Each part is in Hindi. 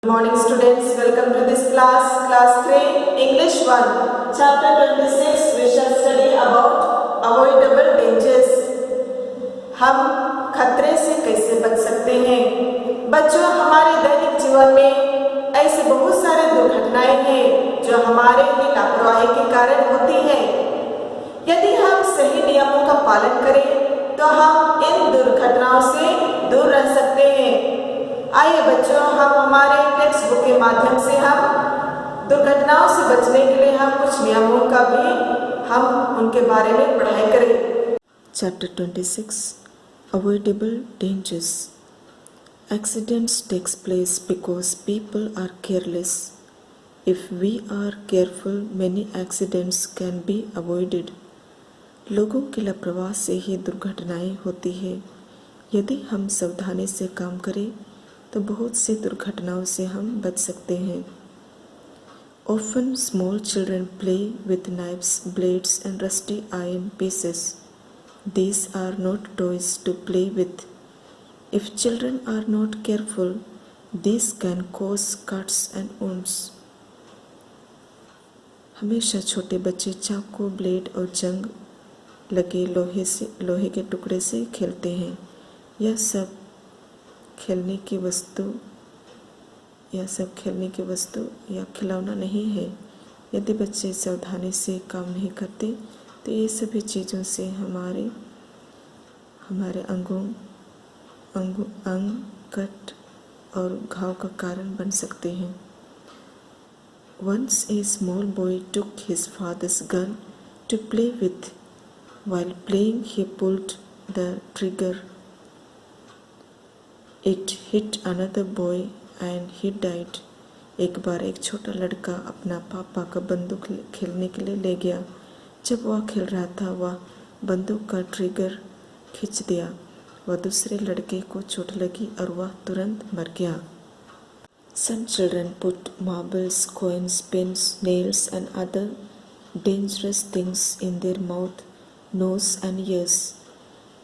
Good morning students, welcome to this class 3, English 1, chapter 26. We shall study about avoidable dangers. हम खतरे से कैसे बच सकते हैं। बच्चों, हमारे दैनिक जीवन में ऐसे बहुत सारे दुर्घटनाएं हैं जो हमारे ही लापरवाही के कारण होती हैं। यदि हम सही नियमों का पालन करें तो हम इन दुर्घटनाओं से दूर रह सकते हैं। आइए बच्चों, हम हमारे टेक्स्ट बुक के माध्यम से हम दुर्घटनाओं से बचने के लिए हम कुछ नियमों का भी हम उनके बारे में पढ़ाई करें। Chapter 26 Avoidable Dangers. Accidents takes place because people are careless. If we are careful, many accidents can be avoided. लोगों की लापरवाही से ही दुर्घटनाएं होती है। यदि हम सावधानी से काम करें तो बहुत सी दुर्घटनाओं से हम बच सकते हैं। Often small children play with knives, blades and rusty iron pieces. These are not toys to play with. If children are not careful, these can cause cuts and wounds. हमेशा छोटे बच्चे चाकू, ब्लेड और जंग लगे लोहे के टुकड़े से खेलते हैं। यह सब खेलने की वस्तु या खिलौना नहीं है। यदि बच्चे सावधानी से काम नहीं करते तो ये सभी चीज़ों से हमारे अंग कट और घाव का कारण बन सकते हैं। Once a small boy took his father's gun to play with. While playing, he pulled the trigger. It hit another boy and he died. एक बार एक छोटा लड़का अपना पापा का बंदूक खेलने के लिए ले गया। जब वह खेल रहा था, वह बंदूक का ट्रिगर खींच दिया। वह दूसरे लड़के को चोट लगी और वह तुरंत मर गया। Some children put marbles, coins, pins, nails and other dangerous things in their mouth, nose and ears.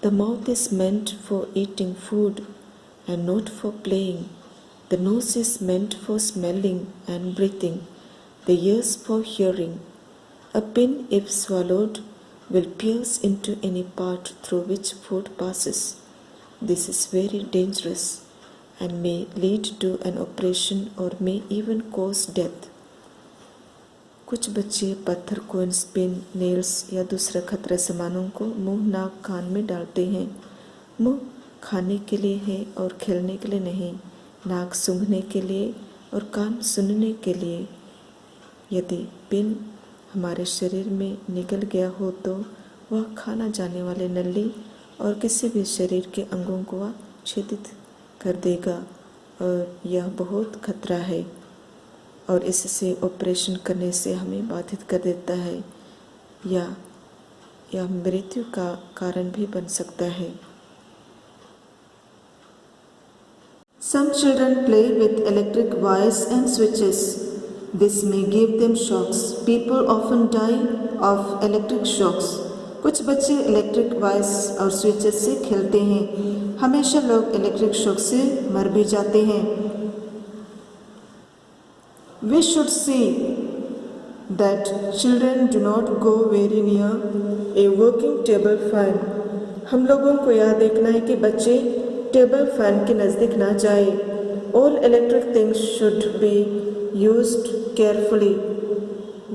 The mouth is meant for eating food and not for playing. The nose is meant for smelling and breathing. The ears for hearing. A pin, if swallowed, will pierce into any part through which food passes. This is very dangerous and may lead to an operation or may even cause death. कुछ बच्चे पत्थर, कोइंस, पिन, नेल्स या दूसरे खतरे सामानों को मुंह, नाक, कान में डालते हैं। मुंह खाने के लिए है और खेलने के लिए नहीं। नाक सूंघने के लिए और कान सुनने के लिए। यदि पिन हमारे शरीर में निगल गया हो तो वह खाना जाने वाले नली और किसी भी शरीर के अंगों को वह छेदित कर देगा और यह बहुत खतरा है और इससे ऑपरेशन करने से हमें बाधित कर देता है या यह मृत्यु का कारण भी बन सकता है। Some children play with electric wires and switches. This may give them shocks. People often die of electric shocks. कुछ बच्चे इलेक्ट्रिक वायर्स और स्विचेस से खेलते हैं। हमेशा लोग इलेक्ट्रिक शॉक से मर भी जाते हैं। We should see that children do not go very near a working table fan. हम लोगों को यह देखना है कि बच्चे टेबल फैन के नज़दीक ना जाए। All electric things should be used carefully.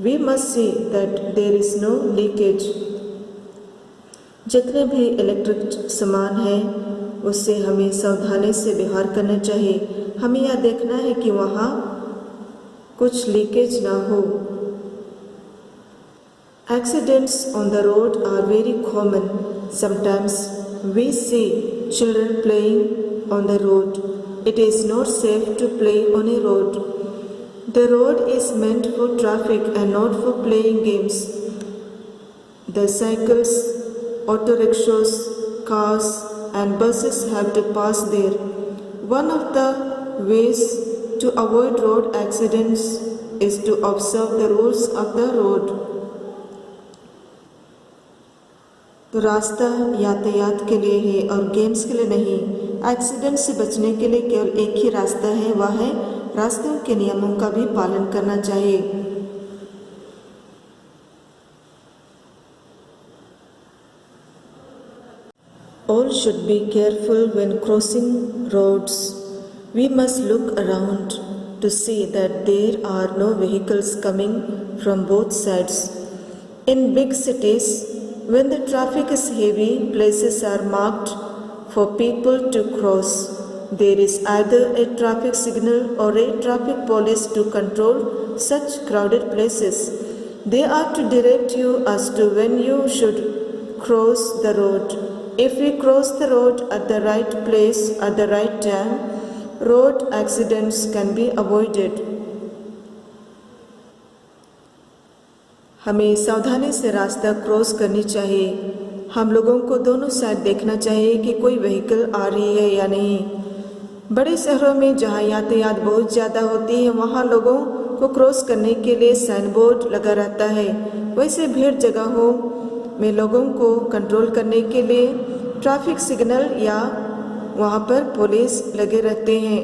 We must see that there is no leakage. जितने भी इलेक्ट्रिक सामान हैं उससे हमें सावधानी से व्यवहार करना चाहिए। हमें यह देखना है कि वहाँ कुछ लीकेज ना हो। Accidents on the road are very common. Sometimes we see children playing on the road. It is not safe to play on a road. The road is meant for traffic and not for playing games. The cycles, auto rickshaws, cars and buses have to pass there. One of the ways to avoid road accidents is to observe the rules of the road. तो रास्ता यातायात के लिए है और गेम्स के लिए नहीं। एक्सीडेंट से बचने के लिए केवल एक ही रास्ता है, वह है रास्तों के नियमों का भी पालन करना चाहिए। All should be careful when crossing roads. We must look around to see that there are no vehicles coming from both sides. In big cities, when the traffic is heavy, places are marked for people to cross. There is either a traffic signal or a traffic police to control such crowded places. They are to direct you as to when you should cross the road. If we cross the road at the right place at the right time, road accidents can be avoided. हमें सावधानी से रास्ता क्रॉस करनी चाहिए। हम लोगों को दोनों साइड देखना चाहिए कि कोई व्हीकल आ रही है या नहीं। बड़े शहरों में जहाँ यातायात बहुत ज़्यादा होती है वहाँ लोगों को क्रॉस करने के लिए साइन बोर्ड लगा रहता है। वैसे भीड़ जगहों में लोगों को कंट्रोल करने के लिए ट्रैफिक सिग्नल या वहाँ पर पुलिस लगे रहते हैं।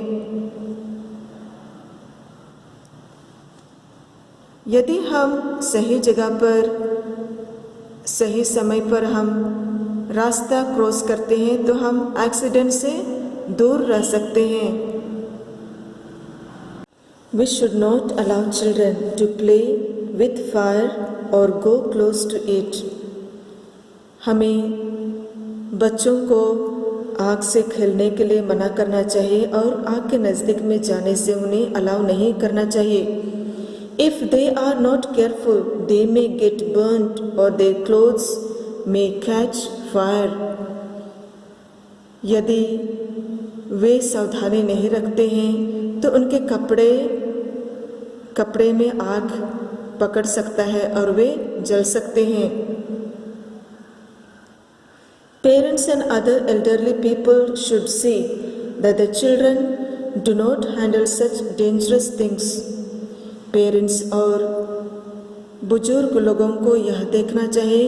यदि हम सही जगह पर सही समय पर हम रास्ता क्रॉस करते हैं तो हम एक्सीडेंट से दूर रह सकते हैं। We should not allow children to play with fire or go close to it. हमें बच्चों को आग से खेलने के लिए मना करना चाहिए और आग के नज़दीक में जाने से उन्हें अलाउ नहीं करना चाहिए। If they are not careful, they may get burnt or their clothes may catch fire. यदि वे सावधानी नहीं रखते हैं तो उनके कपड़े में आग पकड़ सकता है और वे जल सकते हैं। Parents and other elderly people should see that the children do not handle such dangerous things. Parents और बुजुर्ग लोगों को यह देखना चाहिए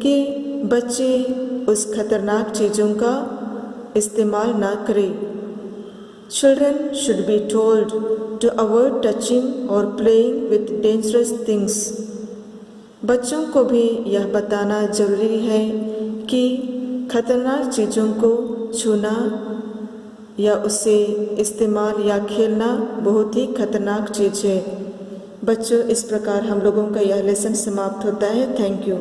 कि बच्चे उस खतरनाक चीज़ों का इस्तेमाल ना करें। Children should be told to avoid touching or playing with dangerous things. बच्चों को भी यह बताना जरूरी है कि खतरनाक चीज़ों को छूना या उससे इस्तेमाल या खेलना बहुत ही खतरनाक चीज़ है। बच्चों, इस प्रकार हम लोगों का यह लेसन समाप्त होता है। Thank you.